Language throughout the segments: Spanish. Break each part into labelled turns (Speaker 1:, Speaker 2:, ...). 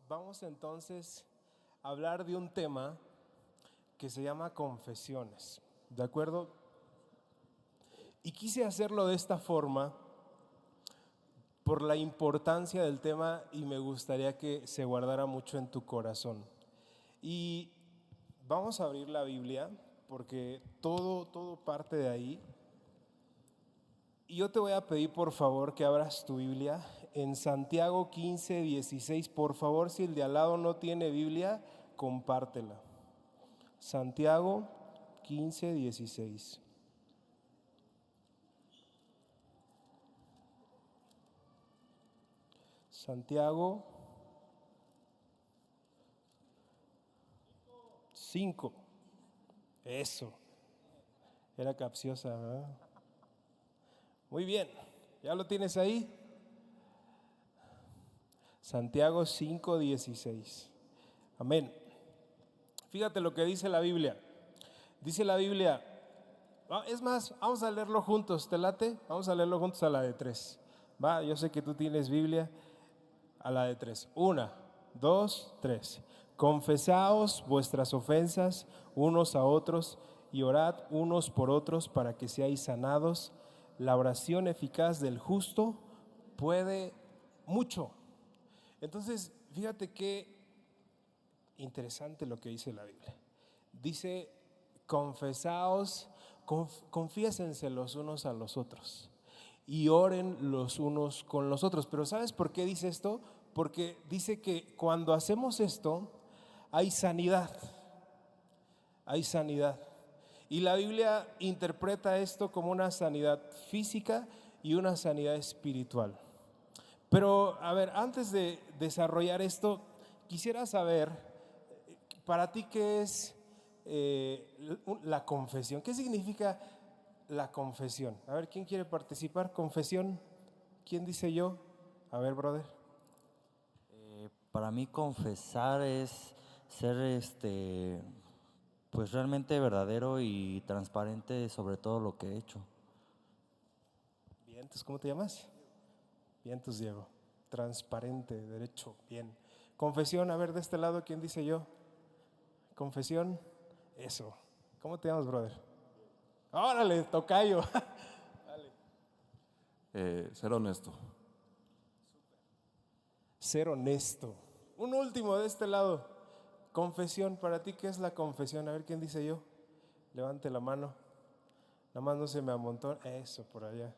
Speaker 1: Vamos entonces a hablar de un tema que se llama confesiones, ¿de acuerdo? Y quise hacerlo de esta forma por la importancia del tema y me gustaría que se guardara mucho en tu corazón. Y vamos a abrir la Biblia porque todo parte de ahí. Y yo te voy a pedir por favor que abras tu Biblia en Santiago 15:16. Por favor, si el de al lado no tiene Biblia, compártela. Santiago 15:16. Santiago 5. Eso. Era capciosa, ¿verdad? Muy bien. ¿Ya lo tienes ahí? Santiago 5:16. Amén. Fíjate lo que dice la Biblia. Dice la Biblia, es más, vamos a leerlo juntos, ¿te late? Vamos a leerlo juntos a la de 3. Va, yo sé que tú tienes Biblia. A la de 3. 1, 2, 3. Confesaos vuestras ofensas unos a otros y orad unos por otros para que seáis sanados. La oración eficaz del justo puede mucho. Entonces, fíjate qué interesante lo que dice la Biblia. Dice, confesaos, confiésense los unos a los otros y oren los unos con los otros. Pero ¿sabes por qué dice esto? Porque dice que cuando hacemos esto hay sanidad, hay sanidad. Y la Biblia interpreta esto como una sanidad física y una sanidad espiritual. Pero a ver, antes de desarrollar esto, quisiera saber, para ti, ¿qué es la confesión? ¿Qué significa la confesión? A ver, ¿quién quiere participar? Confesión. ¿Quién dice yo? A ver, brother.
Speaker 2: Para mí confesar es ser pues realmente verdadero y transparente sobre todo lo que he hecho.
Speaker 1: Bien, entonces, ¿cómo te llamas? Bien, entonces, Diego. Transparente, derecho, bien. Confesión, a ver, de este lado, ¿quién dice yo? Confesión, eso. ¿Cómo te llamas, brother? Órale, tocayo.
Speaker 3: Ser honesto.
Speaker 1: Ser honesto. Un último de este lado. Confesión, para ti, ¿qué es la confesión? A ver, ¿quién dice yo? Levante la mano. Nada más no se me amontó. Eso, por allá.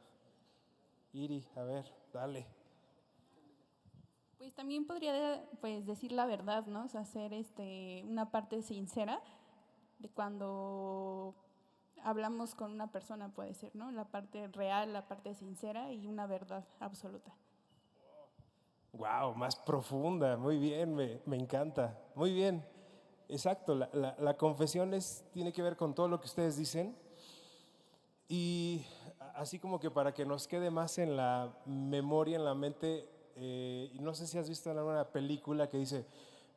Speaker 1: Iri, a ver, dale.
Speaker 4: Pues también podría pues decir la verdad, ¿no? O sea, hacer una parte sincera de cuando hablamos con una persona, puede ser, ¿no? La parte real, la parte sincera y una verdad absoluta.
Speaker 1: Wow, más profunda, muy bien, me encanta, muy bien, exacto, la confesión tiene que ver con todo lo que ustedes dicen y así como que para que nos quede más en la memoria, en la mente, no sé si has visto en alguna película que dice,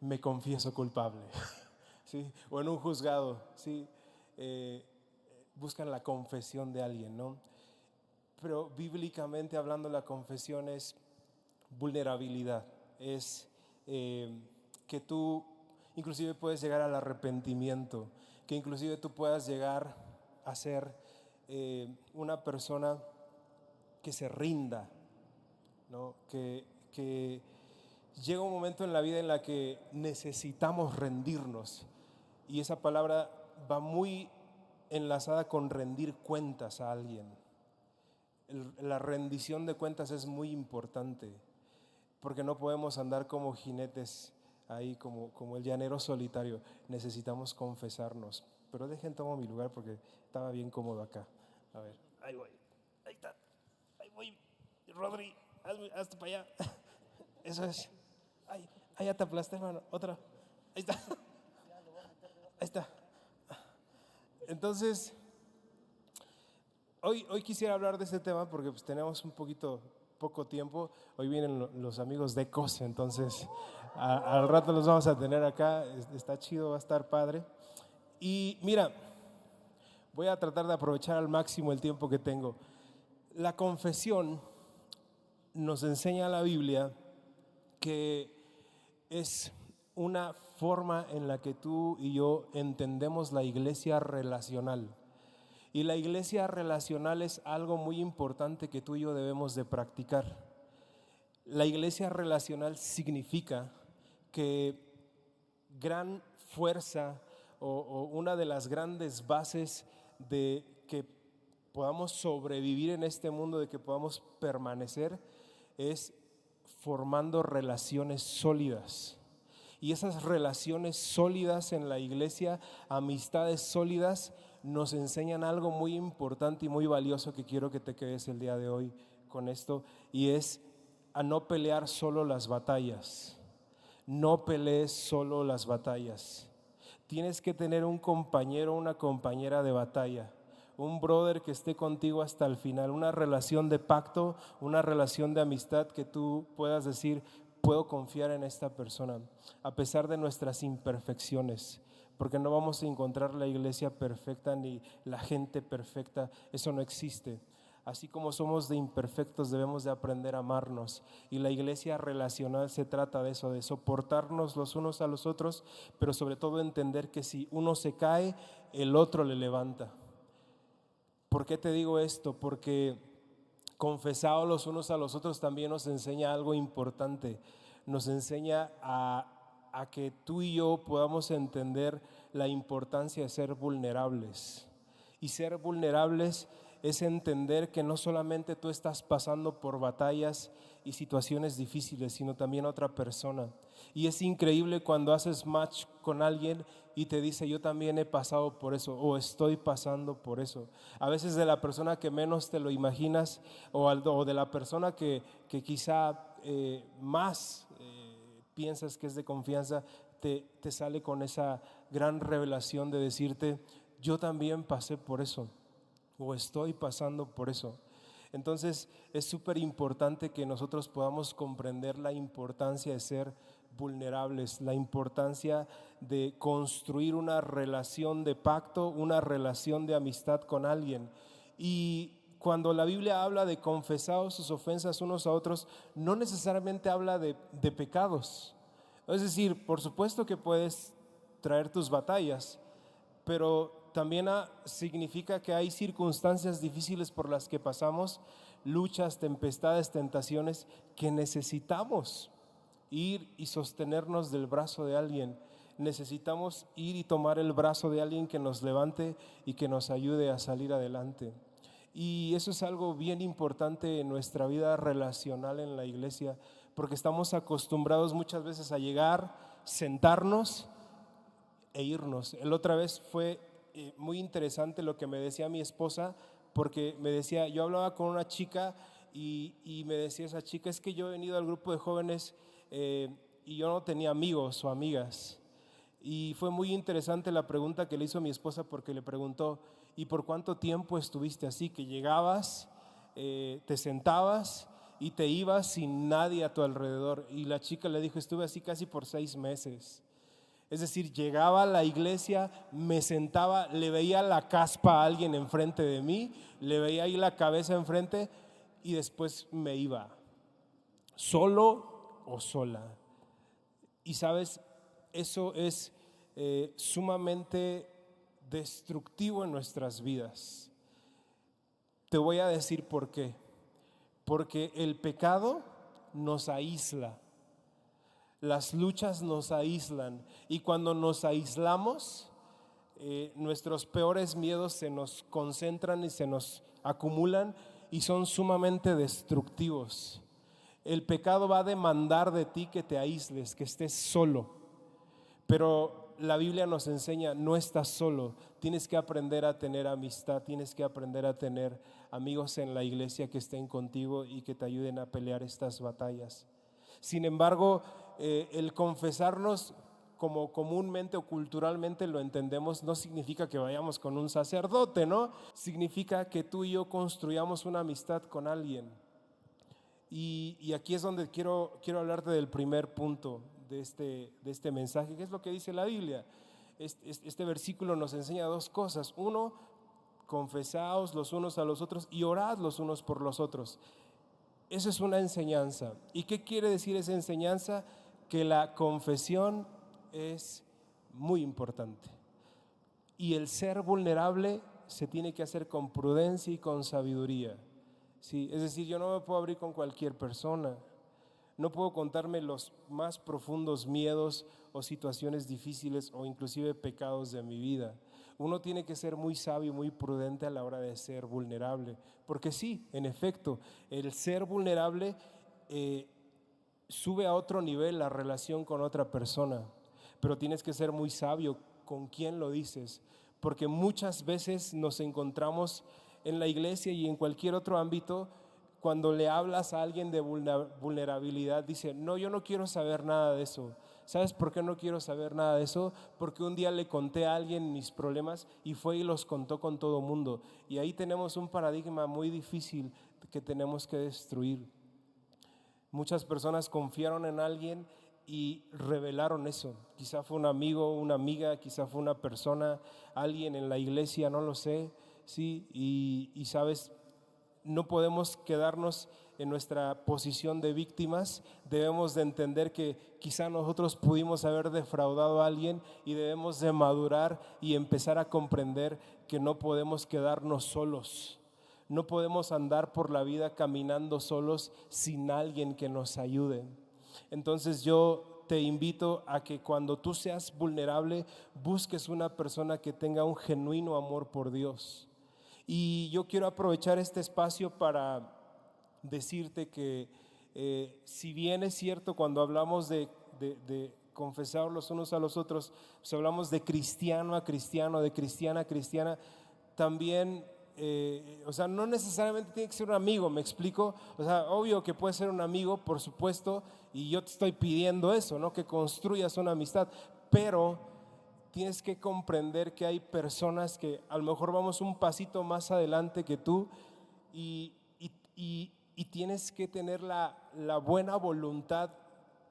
Speaker 1: me confieso culpable, ¿sí? O en un juzgado, ¿sí? Buscan la confesión de alguien, ¿no? Pero bíblicamente hablando, la confesión es vulnerabilidad, es que tú inclusive puedes llegar al arrepentimiento, que inclusive tú puedas llegar a ser una persona que se rinda, ¿no? Que llega un momento en la vida en la que necesitamos rendirnos y esa palabra va muy enlazada con rendir cuentas a alguien. La rendición de cuentas es muy importante porque no podemos andar como jinetes ahí, como el llanero solitario. Necesitamos confesarnos. Pero dejen tomo mi lugar porque estaba bien cómodo acá. A ver, ahí voy, ahí está, ahí voy. Rodri, hazte para allá. Eso es. Ay, ahí ya te aplasté, hermano. Otra. Ahí está. Ahí está. Entonces, hoy quisiera hablar de este tema porque pues tenemos poco tiempo. Hoy vienen los amigos de COS, entonces al rato los vamos a tener acá. Está chido, va a estar padre. Y mira, voy a tratar de aprovechar al máximo el tiempo que tengo. La confesión nos enseña la Biblia que es una forma en la que tú y yo entendemos la iglesia relacional. Y la iglesia relacional es algo muy importante que tú y yo debemos de practicar. La iglesia relacional significa que gran fuerza o una de las grandes bases de que podamos sobrevivir en este mundo, de que podamos permanecer, es formando relaciones sólidas. Y esas relaciones sólidas en la iglesia, amistades sólidas, nos enseñan algo muy importante y muy valioso que quiero que te quedes el día de hoy con esto, y es a no pelear solo las batallas. No pelees solo las batallas. Tienes que tener un compañero, una compañera de batalla, un brother que esté contigo hasta el final, una relación de pacto, una relación de amistad que tú puedas decir, puedo confiar en esta persona, a pesar de nuestras imperfecciones, porque no vamos a encontrar la iglesia perfecta ni la gente perfecta, eso no existe. Así como somos de imperfectos, debemos de aprender a amarnos. Y la iglesia relacional se trata de eso, de soportarnos los unos a los otros, pero sobre todo entender que si uno se cae, el otro le levanta. ¿Por qué te digo esto? Porque confesados los unos a los otros también nos enseña algo importante. Nos enseña a que tú y yo podamos entender la importancia de ser vulnerables. Y ser vulnerables es entender que no solamente tú estás pasando por batallas y situaciones difíciles, sino también otra persona. Y es increíble cuando haces match con alguien y te dice, yo también he pasado por eso o estoy pasando por eso. A veces de la persona que menos te lo imaginas o de la persona que quizá más piensas que es de confianza, te sale con esa gran revelación de decirte, yo también pasé por eso o estoy pasando por eso. Entonces es súper importante que nosotros podamos comprender la importancia de ser vulnerables, la importancia de construir una relación de pacto, una relación de amistad con alguien. Y cuando la Biblia habla de confesaos sus ofensas unos a otros, no necesariamente habla de pecados. Es decir, por supuesto que puedes traer tus batallas, pero también significa que hay circunstancias difíciles por las que pasamos, luchas, tempestades, tentaciones, que necesitamos ir y sostenernos del brazo de alguien. Necesitamos ir y tomar el brazo de alguien que nos levante y que nos ayude a salir adelante. Y eso es algo bien importante en nuestra vida relacional en la iglesia, porque estamos acostumbrados muchas veces a llegar, sentarnos e irnos. El otra vez fue muy interesante lo que me decía mi esposa, porque me decía, yo hablaba con una chica y me decía esa chica, es que yo he venido al grupo de jóvenes y yo no tenía amigos o amigas. Y fue muy interesante la pregunta que le hizo mi esposa, porque le preguntó, ¿y por cuánto tiempo estuviste así? Que llegabas, te sentabas y te ibas sin nadie a tu alrededor. Y la chica le dijo, estuve así casi por 6 meses. Es decir, llegaba a la iglesia, me sentaba, le veía la caspa a alguien enfrente de mí, le veía ahí la cabeza enfrente y después me iba, solo o sola. Y sabes, eso es sumamente destructivo en nuestras vidas. Te voy a decir por qué. Porque el pecado nos aísla. Las luchas nos aíslan y cuando nos aislamos, nuestros peores miedos se nos concentran y se nos acumulan y son sumamente destructivos. El pecado va a demandar de ti que te aísles, que estés solo, pero la Biblia nos enseña, no estás solo, tienes que aprender a tener amistad, tienes que aprender a tener amigos en la iglesia que estén contigo y que te ayuden a pelear estas batallas. Sin embargo, el confesarnos como comúnmente o culturalmente lo entendemos, no significa que vayamos con un sacerdote, ¿no? Significa que tú y yo construyamos una amistad con alguien. Y aquí es donde quiero hablarte del primer punto de este mensaje, que es lo que dice la Biblia. Este versículo nos enseña 2 cosas. Uno, confesaos los unos a los otros y orad los unos por los otros. Eso es una enseñanza. ¿Y qué quiere decir esa enseñanza? que la confesión es muy importante. Y el ser vulnerable se tiene que hacer con prudencia y con sabiduría. Sí, es decir, yo no me puedo abrir con cualquier persona. No puedo contarme los más profundos miedos o situaciones difíciles o inclusive pecados de mi vida. Uno tiene que ser muy sabio, muy prudente a la hora de ser vulnerable. Porque sí, en efecto, el ser vulnerable sube a otro nivel la relación con otra persona. Pero tienes que ser muy sabio con quién lo dices. Porque muchas veces nos encontramos en la iglesia y en cualquier otro ámbito, cuando le hablas a alguien de vulnerabilidad, dice, no, yo no quiero saber nada de eso. ¿Sabes por qué no quiero saber nada de eso? Porque un día le conté a alguien mis problemas y fue y los contó con todo mundo. Y ahí tenemos un paradigma muy difícil que tenemos que destruir. Muchas personas confiaron en alguien y revelaron eso. Quizá fue un amigo, una amiga, quizá fue una persona, alguien en la iglesia, no lo sé. Sí, y sabes, no podemos quedarnos en nuestra posición de víctimas. Debemos de entender que quizá nosotros pudimos haber defraudado a alguien y debemos de madurar y empezar a comprender que no podemos quedarnos solos. No podemos andar por la vida caminando solos sin alguien que nos ayude. Entonces yo te invito a que cuando tú seas vulnerable, busques una persona que tenga un genuino amor por Dios. Y yo quiero aprovechar este espacio para decirte que si bien es cierto cuando hablamos de confesar los unos a los otros, pues hablamos de cristiano a cristiano, de cristiana a cristiana, también, o sea, no necesariamente tiene que ser un amigo, ¿me explico? O sea, obvio que puede ser un amigo, por supuesto, y yo te estoy pidiendo eso, ¿no? Que construyas una amistad, pero tienes que comprender que hay personas que a lo mejor vamos un pasito más adelante que tú y, tienes que tener la buena voluntad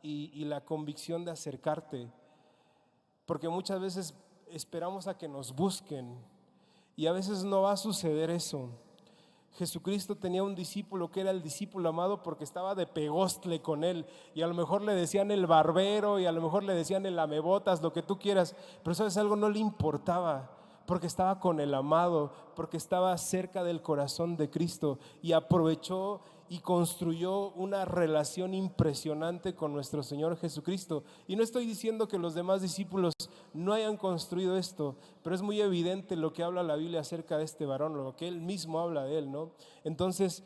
Speaker 1: y la convicción de acercarte, porque muchas veces esperamos a que nos busquen y a veces no va a suceder eso. Jesucristo tenía un discípulo que era el discípulo amado porque estaba de pegostle con él, y a lo mejor le decían el barbero y a lo mejor le decían el lamebotas, lo que tú quieras, pero sabes algo, no le importaba porque estaba con el amado, porque estaba cerca del corazón de Cristo y aprovechó y construyó una relación impresionante con nuestro Señor Jesucristo. Y no estoy diciendo que los demás discípulos no hayan construido esto, pero es muy evidente lo que habla la Biblia acerca de este varón, lo que él mismo habla de él, ¿no? Entonces,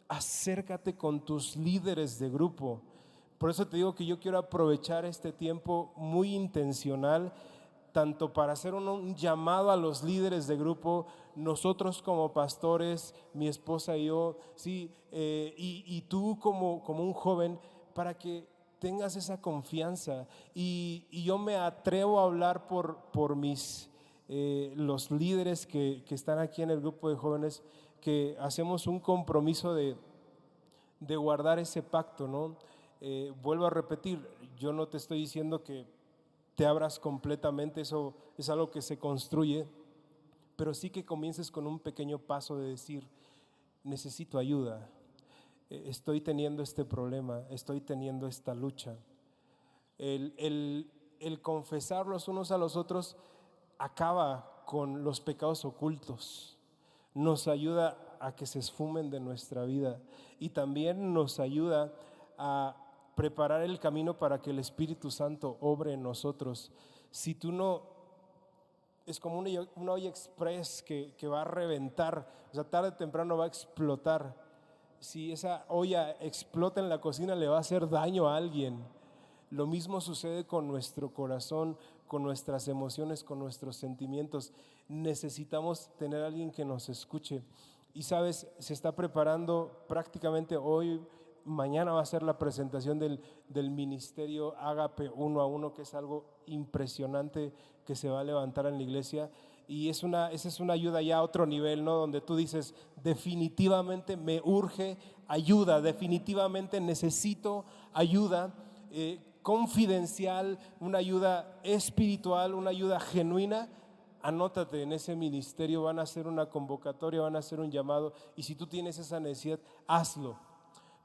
Speaker 1: acércate con tus líderes de grupo. Por eso te digo que yo quiero aprovechar este tiempo muy intencional, tanto para hacer un llamado a los líderes de grupo, nosotros como pastores, mi esposa y yo, sí, y tú como un joven, para que tengas esa confianza. Y yo me atrevo a hablar por los líderes que están aquí en el grupo de jóvenes, que hacemos un compromiso de guardar ese pacto, ¿no? Vuelvo a repetir, yo no te estoy diciendo que te abras completamente, eso es algo que se construye, pero sí que comiences con un pequeño paso de decir, necesito ayuda, estoy teniendo este problema, estoy teniendo esta lucha. El confesar los unos a los otros acaba con los pecados ocultos, nos ayuda a que se esfumen de nuestra vida y también nos ayuda a preparar el camino para que el Espíritu Santo obre en nosotros. Si tú no, es como una olla express que va a reventar, o sea, tarde o temprano va a explotar. Si esa olla explota en la cocina, le va a hacer daño a alguien. Lo mismo sucede con nuestro corazón, con nuestras emociones, con nuestros sentimientos. Necesitamos tener a alguien que nos escuche. Y sabes, se está preparando prácticamente hoy, mañana va a ser la presentación del ministerio Ágape 1 a 1, que es algo impresionante que se va a levantar en la iglesia. Y esa es una ayuda ya a otro nivel, ¿no? Donde tú dices, definitivamente me urge ayuda, definitivamente necesito ayuda confidencial, una ayuda espiritual, una ayuda genuina. Anótate en ese ministerio, van a hacer una convocatoria, van a hacer un llamado, y si tú tienes esa necesidad, hazlo.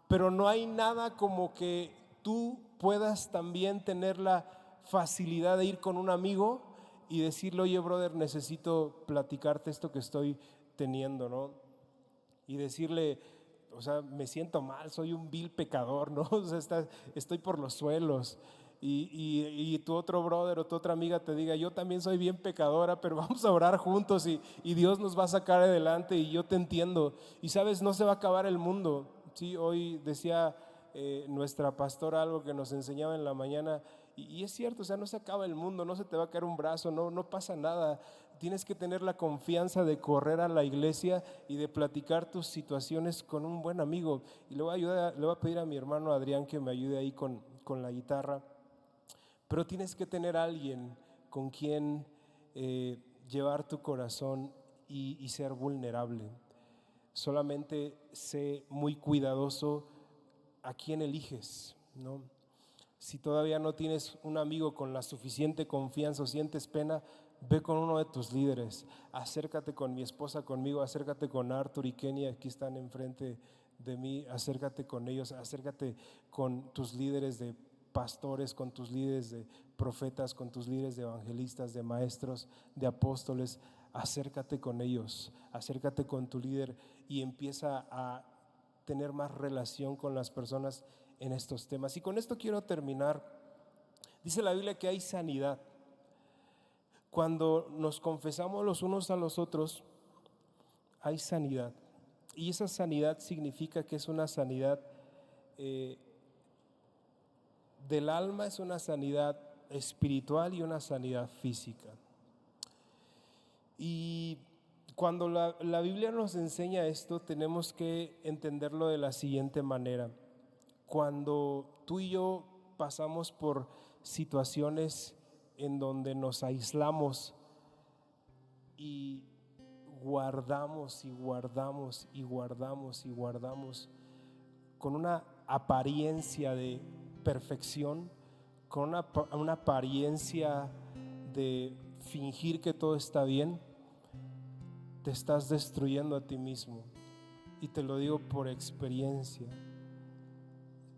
Speaker 1: Pero no hay nada como que tú puedas también tener la facilidad de ir con un amigo y decirle, oye, brother, necesito platicarte esto que estoy teniendo, ¿no? Y decirle, o sea, me siento mal, soy un vil pecador, ¿no? O sea, estoy por los suelos. Y tu otro brother o tu otra amiga te diga, yo también soy bien pecadora, pero vamos a orar juntos y Dios nos va a sacar adelante y yo te entiendo. Y sabes, no se va a acabar el mundo. Sí, hoy decía nuestra pastora algo que nos enseñaba en la mañana y es cierto, o sea, no se acaba el mundo, no se te va a caer un brazo, no pasa nada. Tienes que tener la confianza de correr a la iglesia y de platicar tus situaciones con un buen amigo. Y le voy a pedir a mi hermano Adrián que me ayude ahí con la guitarra. Pero tienes que tener a alguien con quien llevar tu corazón y ser vulnerable. Solamente sé muy cuidadoso a quién eliges, ¿no? Si todavía no tienes un amigo con la suficiente confianza o sientes pena, ve con uno de tus líderes. Acércate con mi esposa, conmigo, acércate con Arthur y Kenny, aquí están enfrente de mí, acércate con ellos, acércate con tus líderes de pastores, con tus líderes de profetas, con tus líderes de evangelistas, de maestros, de apóstoles. Acércate con ellos, acércate con tu líder y empieza a tener más relación con las personas en estos temas. Y con esto quiero terminar. Dice la Biblia que hay sanidad. Cuando nos confesamos los unos a los otros, hay sanidad. Y esa sanidad significa que es una sanidad del alma, es una sanidad espiritual y una sanidad física. Y cuando la Biblia nos enseña esto, tenemos que entenderlo de la siguiente manera. Cuando tú y yo pasamos por situaciones en donde nos aislamos y guardamos y guardamos y guardamos y guardamos con una apariencia de perfección, con una apariencia de fingir que todo está bien, te estás destruyendo a ti mismo. Y te lo digo por experiencia.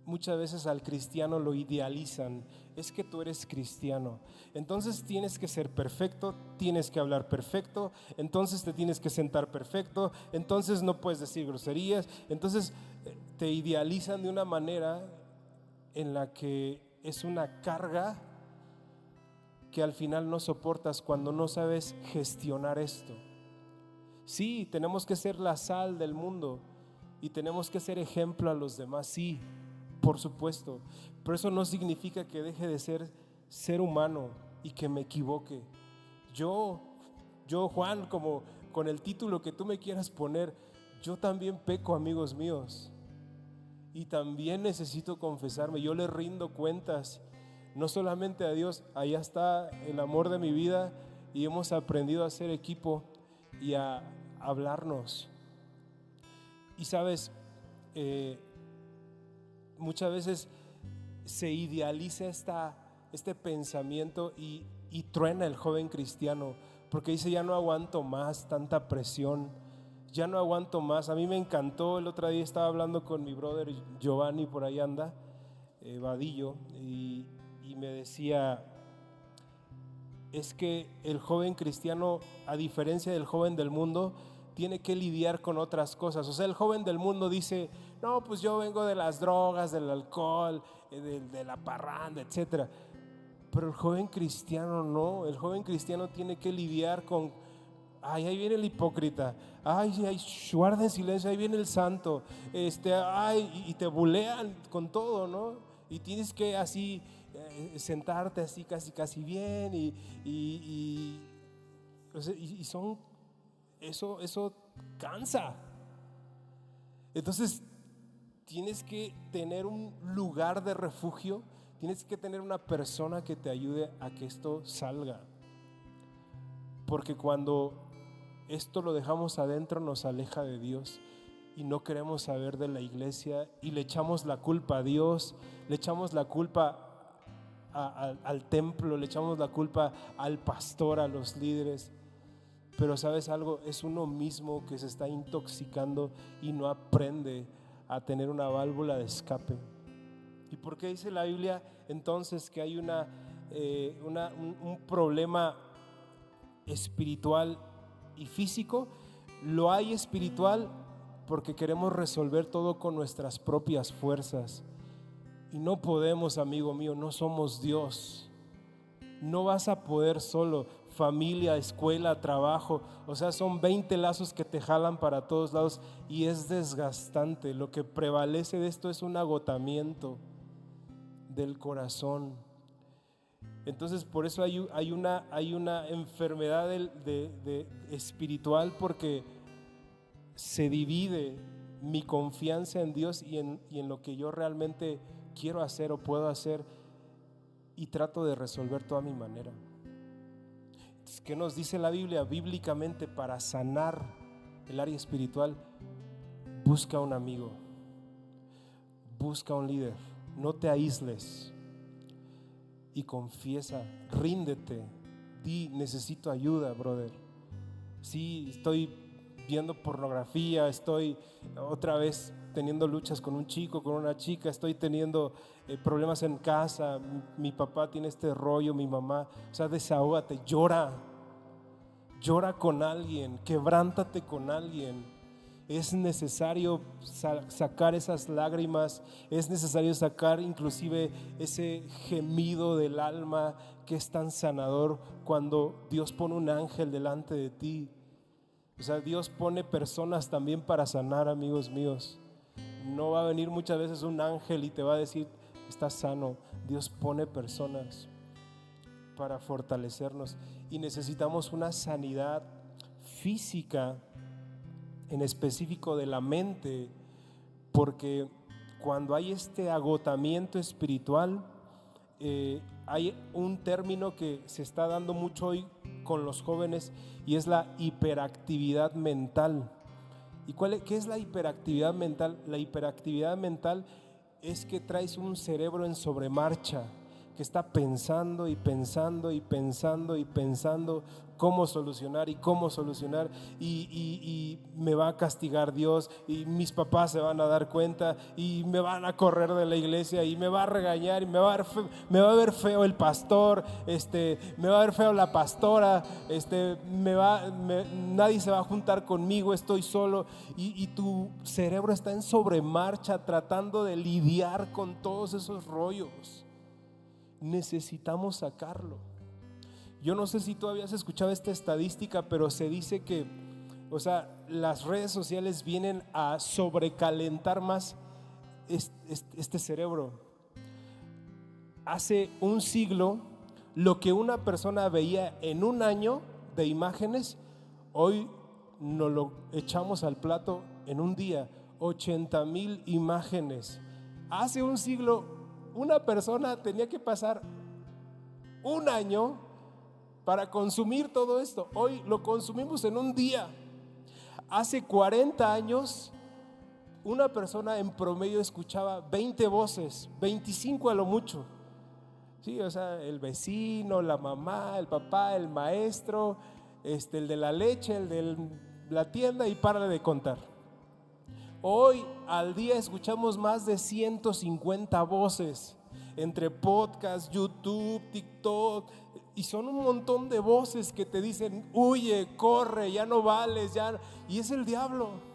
Speaker 1: Muchas veces al cristiano lo idealizan, es que tú eres cristiano, entonces tienes que ser perfecto, tienes que hablar perfecto, entonces te tienes que sentar perfecto, entonces no puedes decir groserías, entonces te idealizan de una manera en la que es una carga que al final no soportas cuando no sabes gestionar esto. Sí, tenemos que ser la sal del mundo y tenemos que ser ejemplo a los demás, sí, por supuesto, pero eso no significa que deje de ser humano y que me equivoque. Yo Juan, como con el título que tú me quieras poner, yo también peco, amigos míos, y también necesito confesarme. Yo le rindo cuentas, no solamente a Dios, allá está el amor de mi vida y hemos aprendido a ser equipo y a hablarnos. Y sabes, muchas veces se idealiza este pensamiento y truena el joven cristiano porque dice, ya no aguanto más tanta presión, ya no aguanto más. A mí me encantó, el otro día estaba hablando con mi brother Giovanni, por ahí anda, Vadillo, y me decía, es que el joven cristiano, a diferencia del joven del mundo, tiene que lidiar con otras cosas. O sea, el joven del mundo dice, no, pues yo vengo de las drogas, del alcohol, de la parranda, etcétera. Pero el joven cristiano no, el joven cristiano tiene que lidiar con, ay, ahí viene el hipócrita, ay, guarda en silencio, ahí viene el santo, ay, y te bulean con todo, ¿no? Y tienes que así sentarte así casi bien y son, eso cansa. Entonces tienes que tener un lugar de refugio, tienes que tener una persona que te ayude a que esto salga, porque cuando esto lo dejamos adentro nos aleja de Dios y no queremos saber de la iglesia y le echamos la culpa a Dios, le echamos la culpa al templo, le echamos la culpa al pastor, a los líderes. Pero ¿sabes algo? Es uno mismo que se está intoxicando y no aprende a tener una válvula de escape. ¿Y por qué dice la Biblia entonces que hay un problema espiritual y físico? Lo hay espiritual porque queremos resolver todo con nuestras propias fuerzas. Y no podemos, amigo mío, no somos Dios. No vas a poder solo. Familia, escuela, trabajo, o sea, son 20 lazos que te jalan para todos lados y es desgastante. Lo que prevalece de esto es un agotamiento del corazón. Entonces por eso hay una enfermedad espiritual, porque se divide mi confianza en Dios y en lo que yo realmente quiero hacer o puedo hacer, y trato de resolver todo a mi manera. Entonces, ¿qué nos dice la Biblia? Bíblicamente, para sanar el área espiritual, busca un amigo, busca un líder, no te aísles y confiesa, ríndete, di: necesito ayuda, brother. Sí, estoy viendo pornografía, estoy otra vez teniendo luchas con un chico, con una chica, estoy teniendo problemas en casa, mi papá tiene este rollo, mi mamá. O sea, desahógate, llora con alguien, quebrántate con alguien. Es necesario sacar esas lágrimas, es necesario sacar inclusive ese gemido del alma que es tan sanador cuando Dios pone un ángel delante de ti. O sea, Dios pone personas también para sanar, amigos míos. No va a venir muchas veces un ángel y te va a decir: estás sano. Dios pone personas para fortalecernos, y necesitamos una sanidad física, en específico de la mente, porque cuando hay este agotamiento espiritual, hay un término que se está dando mucho hoy con los jóvenes, y es la hiperactividad mental. ¿Y qué es la hiperactividad mental? La hiperactividad mental es que traes un cerebro en sobremarcha, que está pensando y pensando y pensando y pensando cómo solucionar y me va a castigar Dios, y mis papás se van a dar cuenta y me van a correr de la iglesia y me va a regañar y me va a ver feo el pastor, me va a ver feo la pastora, nadie se va a juntar conmigo, estoy solo, y tu cerebro está en sobremarcha tratando de lidiar con todos esos rollos. Necesitamos sacarlo. Yo no sé si tú habías escuchado esta estadística, pero se dice que, o sea, las redes sociales vienen a sobrecalentar más este cerebro. Hace un siglo, lo que una persona veía en un año de imágenes, hoy nos lo echamos al plato en un día. 80,000 imágenes. Hace un siglo, una persona tenía que pasar un año para consumir todo esto. Hoy lo consumimos en un día. Hace 40 años, una persona en promedio escuchaba 20 voces, 25 a lo mucho. Sí, o sea, el vecino, la mamá, el papá, el maestro, el de la leche, el de la tienda, y párale de contar. Hoy al día escuchamos más de 150 voces entre podcast, YouTube, TikTok, y son un montón de voces que te dicen: huye, corre, ya no vales, y es el diablo.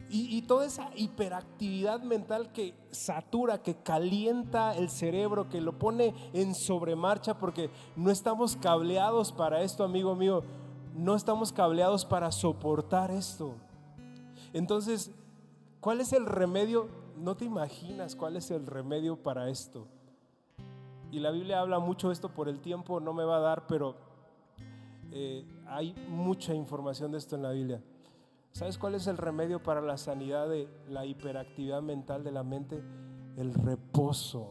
Speaker 1: Y toda esa hiperactividad mental que satura, que calienta el cerebro, que lo pone en sobremarcha, porque no estamos cableados para esto, amigo mío. No estamos cableados para soportar esto. Entonces, ¿cuál es el remedio? No te imaginas cuál es el remedio para esto. Y la Biblia habla mucho de esto, por el tiempo no me va a dar, pero hay mucha información de esto en la Biblia. ¿Sabes cuál es el remedio para la sanidad de la hiperactividad mental de la mente? El reposo.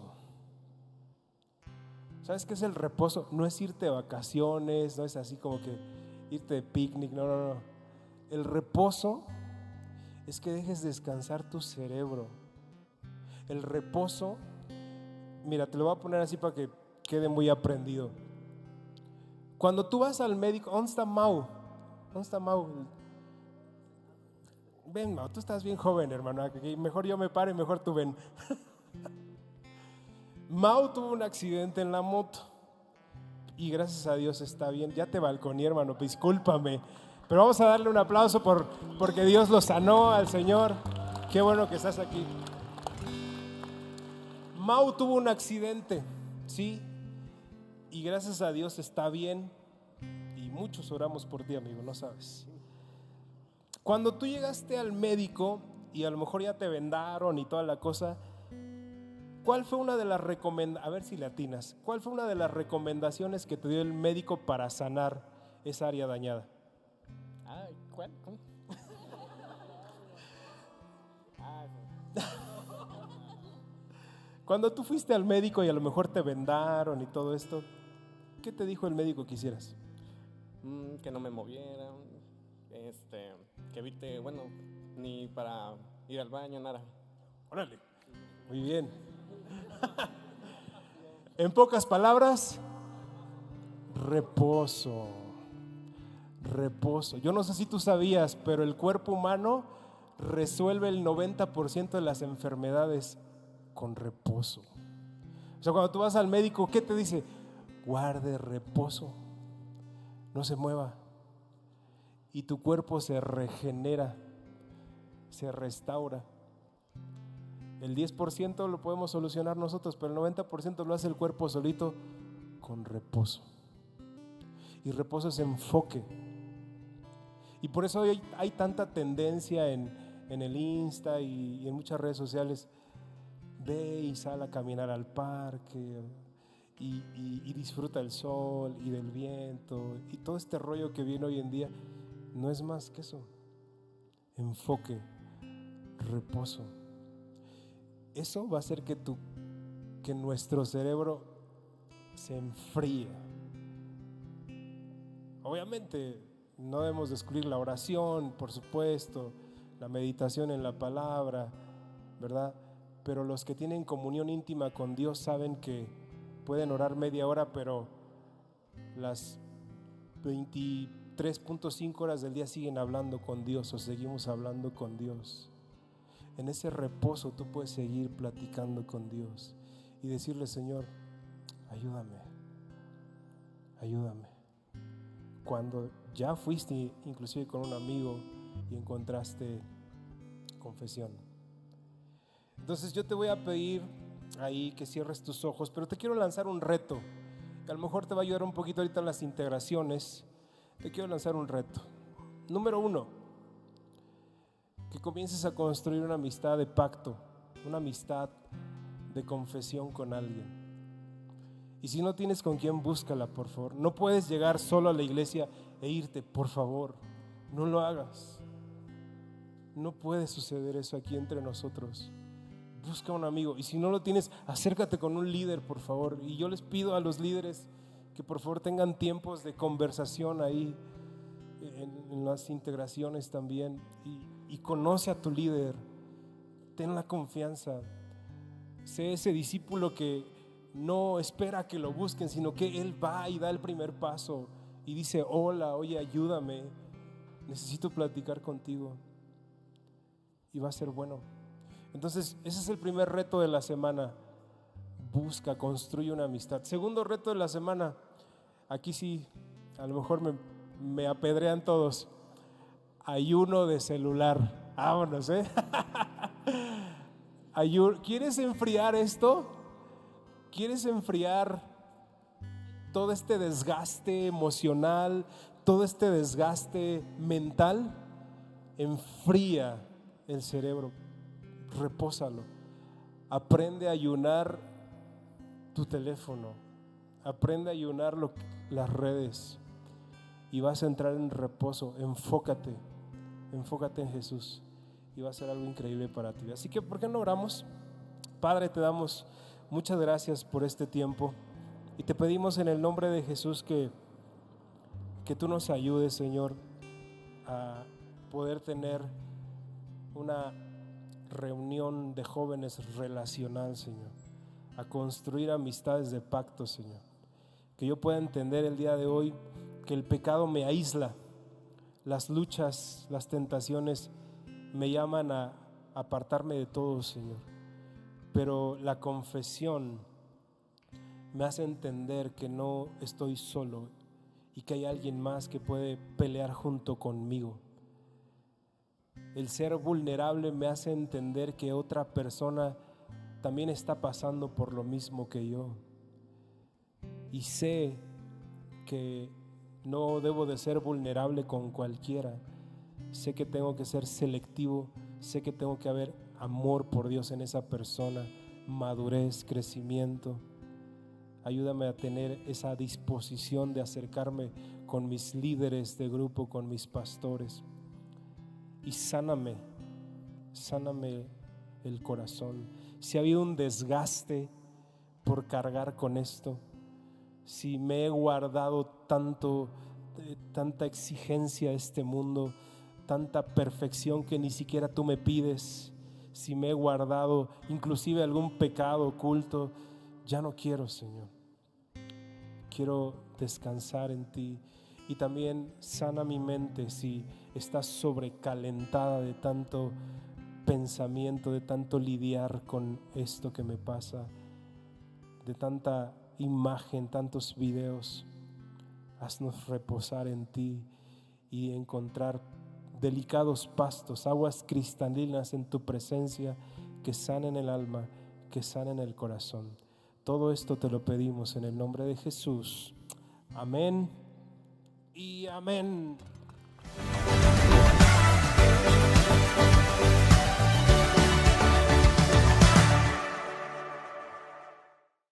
Speaker 1: ¿Sabes qué es el reposo? No es irte de vacaciones, no es así como que irte de picnic, no. El reposo es que dejes descansar tu cerebro. El reposo, mira, te lo voy a poner así para que quede muy aprendido. Cuando tú vas al médico, ¿dónde está Mau? Ven, Mau, tú estás bien joven, hermano. Aquí mejor yo me paro y mejor tú ven. Mau tuvo un accidente en la moto y gracias a Dios está bien. Ya te balconé, hermano, discúlpame. Pero vamos a darle un aplauso porque Dios lo sanó al Señor. Qué bueno que estás aquí. Mau tuvo un accidente, sí, y gracias a Dios está bien. Y muchos oramos por ti, amigo, no sabes. Cuando tú llegaste al médico y a lo mejor ya te vendaron y toda la cosa, ¿cuál fue una de las recomendaciones? A ver si le atinas. ¿Cuál fue una de las recomendaciones que te dio el médico para sanar esa área dañada?
Speaker 3: ¿Cuál? ¿Cómo?
Speaker 1: Cuando tú fuiste al médico y a lo mejor te vendaron y todo esto, ¿qué te dijo el médico que hicieras?
Speaker 3: Que no me moviera, que evite, bueno, ni para ir al baño, nada.
Speaker 1: Órale, muy bien. En pocas palabras, reposo. Reposo. Yo no sé si tú sabías, pero el cuerpo humano resuelve el 90% de las enfermedades con reposo. O sea, cuando tú vas al médico, ¿qué te dice? Guarde reposo, no se mueva. Y tu cuerpo se regenera, se restaura. El 10% lo podemos solucionar nosotros, pero el 90% lo hace el cuerpo solito con reposo. Y reposo es enfoque. Y por eso hoy hay tanta tendencia en el Insta y en muchas redes sociales. Ve y sal a caminar al parque y disfruta del sol y del viento y todo este rollo que viene hoy en día. No es más que eso. Enfoque, reposo. Eso va a hacer que nuestro cerebro se enfríe. Obviamente no debemos excluir la oración, por supuesto, la meditación en la palabra, ¿verdad? Pero los que tienen comunión íntima con Dios saben que pueden orar media hora, pero las 23.5 horas del día siguen hablando con Dios o seguimos hablando con Dios. En ese reposo tú puedes seguir platicando con Dios y decirle: Señor, ayúdame, ayúdame. Cuando ya fuiste inclusive con un amigo y encontraste confesión. Entonces yo te voy a pedir ahí que cierres tus ojos, pero te quiero lanzar un reto, que a lo mejor te va a ayudar un poquito ahorita en las integraciones. Te quiero lanzar un reto. Número 1, que comiences a construir una amistad de pacto, una amistad de confesión con alguien. Y si no tienes con quién, búscala, por favor. No puedes llegar solo a la iglesia e irte, por favor, no lo hagas. No puede suceder eso aquí entre nosotros. Busca un amigo, y si no lo tienes, acércate con un líder, por favor. Y yo les pido a los líderes que por favor tengan tiempos de conversación ahí en las integraciones también, y conoce a tu líder, ten la confianza, sé ese discípulo que no espera que lo busquen, sino que él va y da el primer paso y dice: hola, oye, ayúdame, necesito platicar contigo, y va a ser bueno. Entonces ese es el primer reto de la semana. Busca, construye una amistad. Segundo reto de la semana, aquí sí, a lo mejor me apedrean todos. Ayuno de celular. Vámonos, ¿Quieres enfriar esto? ¿Quieres enfriar todo este desgaste emocional, todo este desgaste mental? Enfría el cerebro, repósalo. Aprende a ayunar tu teléfono, aprende a ayunar las redes, y vas a entrar en reposo. Enfócate en Jesús, y va a ser algo increíble para ti. Así que, ¿por qué no oramos? Padre, te damos muchas gracias por este tiempo, y te pedimos en el nombre de Jesús que tú nos ayudes, Señor, a poder tener una reunión de jóvenes relacional, Señor, a construir amistades de pacto, Señor. Que yo pueda entender el día de hoy que el pecado me aísla, las luchas, las tentaciones me llaman a apartarme de todo, Señor. Pero la confesión me hace entender que no estoy solo y que hay alguien más que puede pelear junto conmigo. El ser vulnerable me hace entender que otra persona también está pasando por lo mismo que yo. Y sé que no debo de ser vulnerable con cualquiera. Sé que tengo que ser selectivo. Sé que tengo que haber amor por Dios en esa persona, madurez, crecimiento. Ayúdame a tener esa disposición de acercarme con mis líderes de grupo, con mis pastores. Y sáname el corazón. Si ha habido un desgaste por cargar con esto, si me he guardado tanta exigencia de este mundo, tanta perfección que ni siquiera tú me pides, si me he guardado inclusive algún pecado oculto, ya no quiero, Señor. Quiero descansar en ti. Y también sana mi mente si está sobrecalentada de tanto pensamiento, de tanto lidiar con esto que me pasa, de tanta imagen, tantos videos. Haznos reposar en ti y encontrar delicados pastos, aguas cristalinas en tu presencia que sanen el alma, que sanen el corazón. Todo esto te lo pedimos en el nombre de Jesús. Amén y amén.